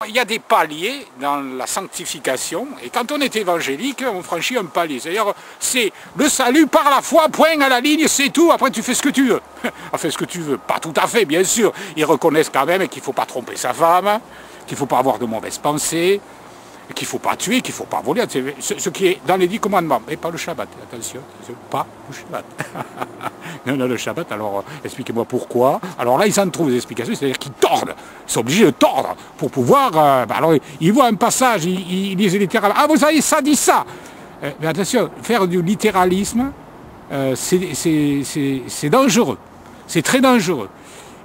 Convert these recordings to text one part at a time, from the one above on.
Il y a des paliers dans la sanctification, et quand on est évangélique, on franchit un palier. C'est-à-dire, c'est le salut par la foi, point à la ligne, c'est tout, après tu fais ce que tu veux. Enfin, ce que tu veux, pas tout à fait, bien sûr. Ils reconnaissent quand même qu'il ne faut pas tromper sa femme, qu'il ne faut pas avoir de mauvaises pensées, qu'il ne faut pas tuer, qu'il ne faut pas voler. Ce qui est dans les 10 commandements, mais pas le Shabbat, attention, pas le Shabbat. Non, le Shabbat, alors expliquez-moi pourquoi. Alors là, ils en trouvent des explications, c'est-à-dire qu'ils tordent. Ils sont obligés de tordre pour pouvoir... alors, ils voient un passage, ils lisent littéralement. Ah, vous savez, ça dit ça. Mais attention, faire du littéralisme, c'est dangereux. C'est très dangereux.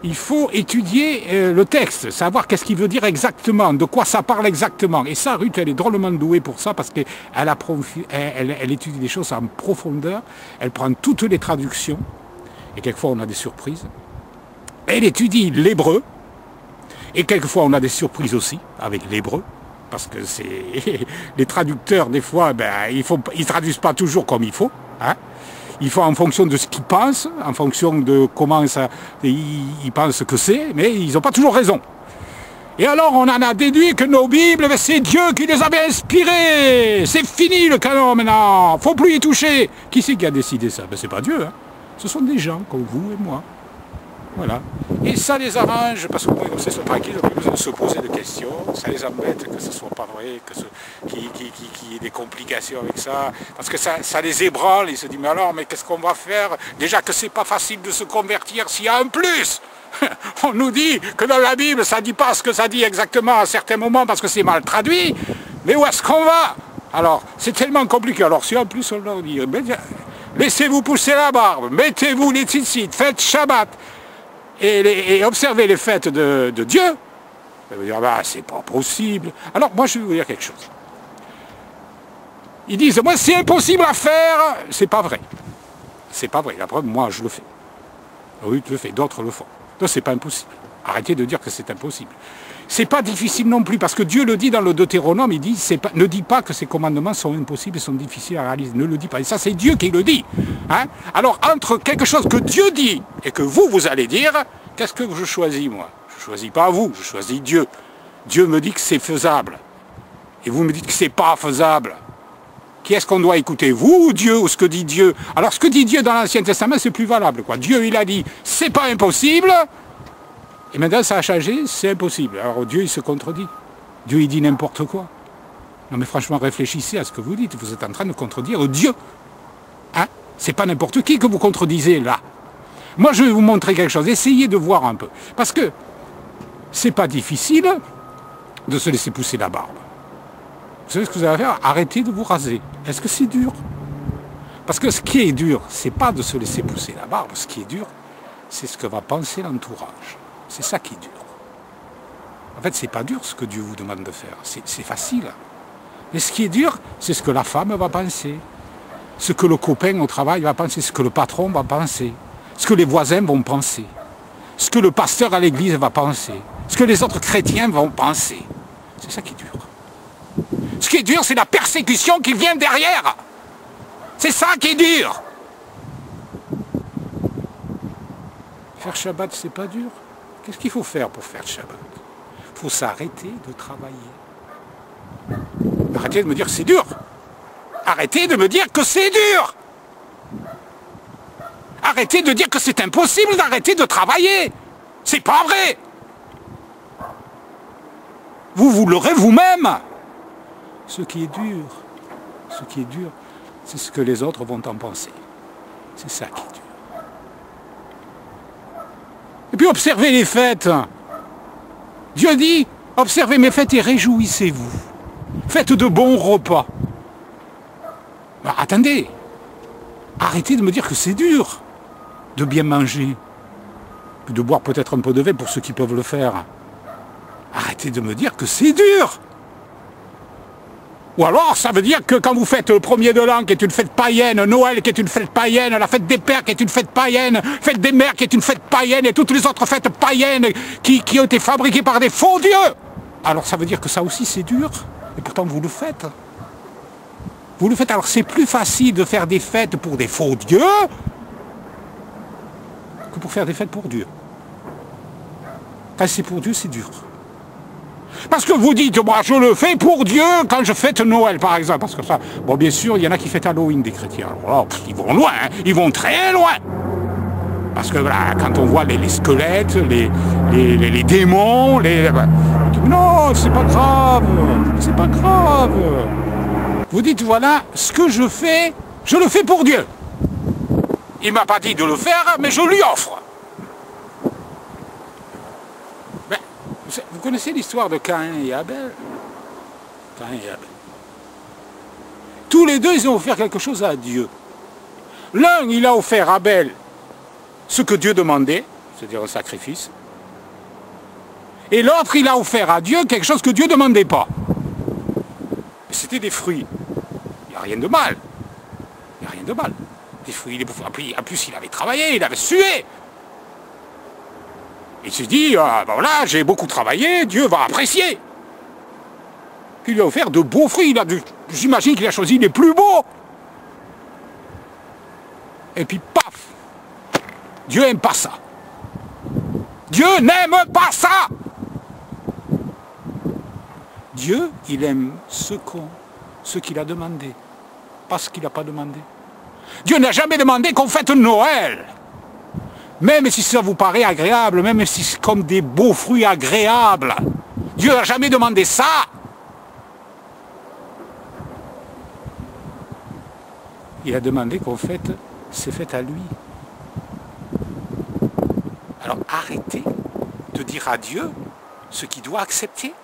Il faut étudier le texte, savoir qu'est-ce qu'il veut dire exactement, de quoi ça parle exactement. Et ça, Ruth, elle est drôlement douée pour ça, parce qu'elle étudie des choses en profondeur, elle prend toutes les traductions, et quelquefois on a des surprises. Elle étudie l'hébreu, et quelquefois on a des surprises aussi, avec l'hébreu, parce que les traducteurs, des fois, ils traduisent pas toujours comme il faut, hein. Ils font en fonction de ce qu'ils pensent, en fonction de comment ils pensent que c'est, mais ils n'ont pas toujours raison. Et alors on en a déduit que nos Bibles, c'est Dieu qui les avait inspirées. C'est fini le canon maintenant, faut plus y toucher. Qui c'est qui a décidé ça? C'est pas Dieu, hein. Ce sont des gens comme vous et moi. Voilà. Et ça les arrange, parce qu'au moins comme ça, ils sont tranquilles, ils n'ont plus besoin de se poser de questions, ça les embête que ce ne soit pas vrai, qu'il y ait des complications avec ça, parce que ça les ébranle, ils se disent, mais alors, mais qu'est-ce qu'on va faire? Déjà que c'est pas facile de se convertir s'il y a un plus. On nous dit que dans la Bible, ça ne dit pas ce que ça dit exactement à certains moments, parce que c'est mal traduit, mais où est-ce qu'on va? Alors, c'est tellement compliqué, alors si en plus on leur dit, laissez-vous pousser la barbe, mettez-vous les tzitzit, faites Shabbat, et observer les fêtes de Dieu, ça veut dire, c'est pas possible. Alors, moi, je vais vous dire quelque chose. Ils disent, moi, c'est impossible à faire. C'est pas vrai. C'est pas vrai. La preuve, moi, je le fais. Oui, tu le fais, d'autres le font. Donc, c'est pas impossible. Arrêtez de dire que c'est impossible. C'est pas difficile non plus, parce que Dieu le dit dans le Deutéronome, il dit, ne dis pas que ces commandements sont impossibles et sont difficiles à réaliser. Ne le dis pas. Et ça, c'est Dieu qui le dit. Hein? Alors, entre quelque chose que Dieu dit et que vous allez dire, qu'est-ce que je choisis, moi? Je ne choisis pas vous, je choisis Dieu. Dieu me dit que c'est faisable. Et vous me dites que c'est pas faisable. Qui est-ce qu'on doit écouter? Vous ou Dieu, ou ce que dit Dieu? Alors, ce que dit Dieu dans l'Ancien Testament, c'est plus valable, quoi. Dieu, il a dit, c'est pas impossible. Et maintenant, ça a changé, c'est impossible. Alors Dieu, il se contredit. Dieu, il dit n'importe quoi. Non mais franchement, réfléchissez à ce que vous dites. Vous êtes en train de contredire Dieu. Hein? C'est pas n'importe qui que vous contredisez, là. Moi, je vais vous montrer quelque chose. Essayez de voir un peu. Parce que c'est pas difficile de se laisser pousser la barbe. Vous savez ce que vous allez faire? Arrêtez de vous raser. Est-ce que c'est dur? Parce que ce qui est dur, c'est pas de se laisser pousser la barbe. Ce qui est dur, c'est ce que va penser l'entourage. C'est ça qui est dur. En fait, c'est pas dur ce que Dieu vous demande de faire. C'est facile. Mais ce qui est dur, c'est ce que la femme va penser. Ce que le copain au travail va penser. Ce que le patron va penser. Ce que les voisins vont penser. Ce que le pasteur à l'église va penser. Ce que les autres chrétiens vont penser. C'est ça qui est dur. Ce qui est dur, c'est la persécution qui vient derrière. C'est ça qui est dur. Faire Shabbat, c'est pas dur. Qu'est-ce qu'il faut faire pour faire Shabbat? Il faut s'arrêter de travailler. Arrêtez de me dire que c'est dur. Arrêtez de me dire que c'est dur. Arrêtez de dire que c'est impossible d'arrêter de travailler. C'est pas vrai. Vous l'aurez vous-même. Ce qui est dur, c'est ce que les autres vont en penser. C'est ça qui est dur. Et puis observez les fêtes. Dieu dit, observez mes fêtes et réjouissez-vous. Faites de bons repas. Attendez, arrêtez de me dire que c'est dur de bien manger, de boire peut-être un peu de vin pour ceux qui peuvent le faire. Arrêtez de me dire que c'est dur. Ou alors, ça veut dire que quand vous faites le premier de l'an, qui est une fête païenne, Noël, qui est une fête païenne, la fête des pères, qui est une fête païenne, fête des mères, qui est une fête païenne, et toutes les autres fêtes païennes qui ont été fabriquées par des faux dieux, alors ça veut dire que ça aussi c'est dur, et pourtant vous le faites. Vous le faites, alors c'est plus facile de faire des fêtes pour des faux dieux que pour faire des fêtes pour Dieu. Quand c'est pour Dieu, c'est dur. Parce que vous dites, moi je le fais pour Dieu quand je fête Noël par exemple. Parce que ça, bon bien sûr, il y en a qui fêtent Halloween des chrétiens. Alors là, ils vont loin, hein, ils vont très loin. Parce que voilà, quand on voit les squelettes, les démons, non, c'est pas grave, c'est pas grave. Vous dites, voilà, ce que je fais, je le fais pour Dieu. Il ne m'a pas dit de le faire, mais je lui offre. Ben, vous connaissez l'histoire de Caïn et Abel? Caïn et Abel. Tous les deux, ils ont offert quelque chose à Dieu. L'un, il a offert à Abel ce que Dieu demandait, c'est-à-dire un sacrifice. Et l'autre, il a offert à Dieu quelque chose que Dieu ne demandait pas. C'était des fruits. Il n'y a rien de mal. Il n'y a rien de mal. Des fruits, en plus, il avait travaillé, il avait sué. Il s'est dit, ben voilà, j'ai beaucoup travaillé, Dieu va apprécier. Puis il lui a offert de beaux fruits. J'imagine qu'il a choisi les plus beaux. Et puis, paf! Dieu n'aime pas ça. Dieu n'aime pas ça. Dieu, il aime ce qu'il a demandé, pas ce qu'il n'a pas demandé. Dieu n'a jamais demandé qu'on fête Noël. Même si ça vous paraît agréable, même si c'est comme des beaux fruits agréables. Dieu n'a jamais demandé ça. Il a demandé qu'on fête ses fêtes à lui. Alors arrêtez de dire à Dieu ce qu'il doit accepter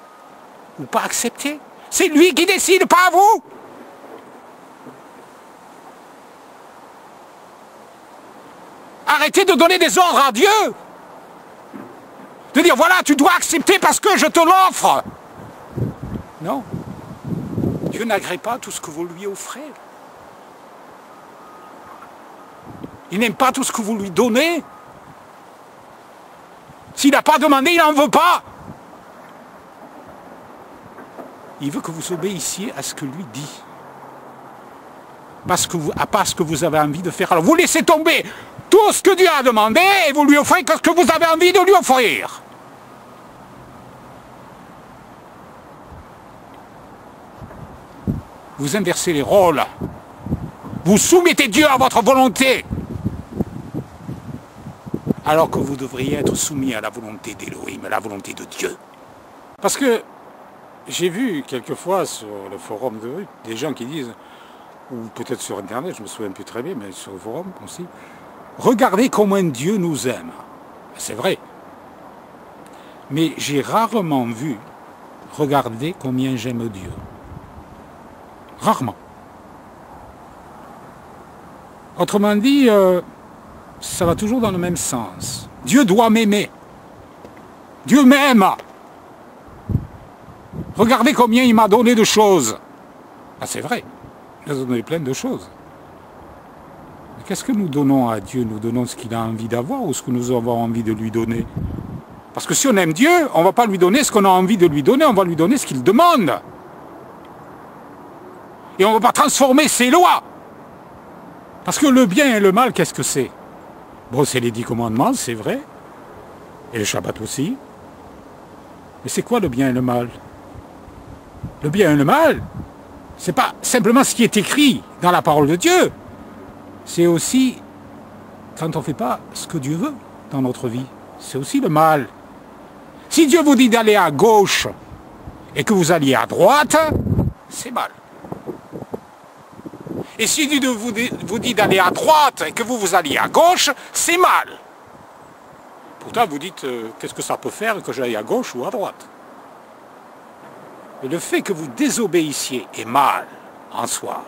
ou pas accepter. C'est lui qui décide, pas vous. Arrêtez de donner des ordres à Dieu. De dire, voilà, tu dois accepter parce que je te l'offre. Non. Dieu n'agrée pas tout ce que vous lui offrez. Il n'aime pas tout ce que vous lui donnez. S'il n'a pas demandé, il n'en veut pas. Il veut que vous obéissiez à ce que lui dit. Pas ce que vous avez envie de faire. Alors vous laissez tomber tout ce que Dieu a demandé et vous lui offrez que ce que vous avez envie de lui offrir. Vous inversez les rôles. Vous soumettez Dieu à votre volonté. Alors que vous devriez être soumis à la volonté d'Élohim, à la volonté de Dieu. Parce que j'ai vu quelquefois sur le forum de rue des gens qui disent, ou peut-être sur Internet, je me souviens plus très bien, mais sur le forum aussi, regardez comment Dieu nous aime. C'est vrai. Mais j'ai rarement vu, regardez combien j'aime Dieu. Rarement. Autrement dit, ça va toujours dans le même sens. Dieu doit m'aimer. Dieu m'aime. Regardez combien il m'a donné de choses. Ah, c'est vrai, il nous a donné plein de choses. Mais qu'est-ce que nous donnons à Dieu? Nous donnons ce qu'il a envie d'avoir ou ce que nous avons envie de lui donner? Parce que si on aime Dieu, on ne va pas lui donner ce qu'on a envie de lui donner, on va lui donner ce qu'il demande. Et on ne va pas transformer ses lois. Parce que le bien et le mal, qu'est-ce que c'est? Bon, c'est les 10 commandements, c'est vrai. Et le Shabbat aussi. Mais c'est quoi le bien et le mal? Le bien et le mal, c'est pas simplement ce qui est écrit dans la parole de Dieu. C'est aussi quand on ne fait pas ce que Dieu veut dans notre vie. C'est aussi le mal. Si Dieu vous dit d'aller à gauche et que vous alliez à droite, c'est mal. Et si Dieu vous dit d'aller à droite et que vous alliez à gauche, c'est mal. Pourtant, vous dites, qu'est-ce que ça peut faire que j'aille à gauche ou à droite? Mais le fait que vous désobéissiez est mal en soi.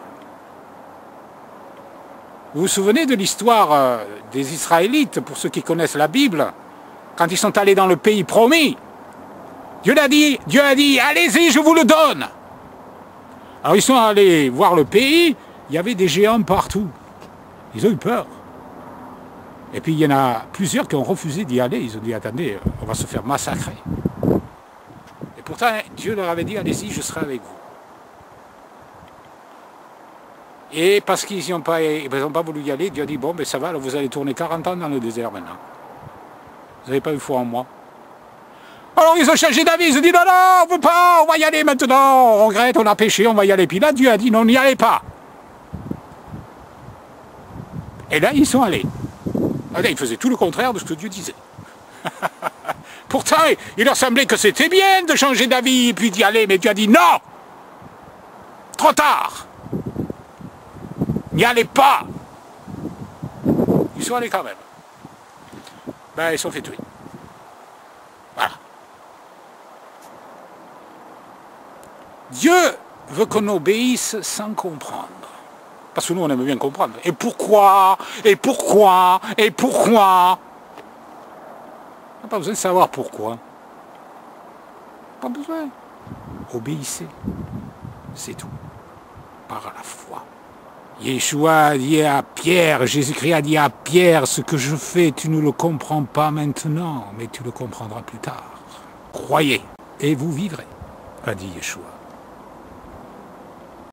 Vous vous souvenez de l'histoire des Israélites, pour ceux qui connaissent la Bible, quand ils sont allés dans le pays promis? Dieu a dit, allez-y, je vous le donne. Alors ils sont allés voir le pays, il y avait des géants partout. Ils ont eu peur. Et puis il y en a plusieurs qui ont refusé d'y aller. Ils ont dit, attendez, on va se faire massacrer. Et pourtant, Dieu leur avait dit, allez-y, je serai avec vous. Et parce qu'ils n'ont pas voulu y aller, Dieu a dit, bon, ben ça va, alors vous allez tourner 40 ans dans le désert maintenant. Vous n'avez pas eu foi en moi. Alors ils ont changé d'avis, ils ont dit non, non, on ne veut pas, on va y aller maintenant, on regrette, on a péché, on va y aller. Puis là, Dieu a dit non, n'y allez pas. Et là, ils sont allés. Là, ils faisaient tout le contraire de ce que Dieu disait. Pourtant, il leur semblait que c'était bien de changer d'avis et puis d'y aller, mais Dieu a dit non. Trop tard. N'y allez pas. Ils sont allés quand même. Ben, ils sont fait tuer. Voilà. Dieu veut qu'on obéisse sans comprendre. Parce que nous, on aime bien comprendre. Et pourquoi? Et pourquoi? Et pourquoi? On n'a pas besoin de savoir pourquoi. Pas besoin. Obéissez. C'est tout. Par la foi. Yeshua a dit à Pierre, Jésus-Christ a dit à Pierre, ce que je fais, tu ne le comprends pas maintenant, mais tu le comprendras plus tard. Croyez, et vous vivrez, a dit Yeshua.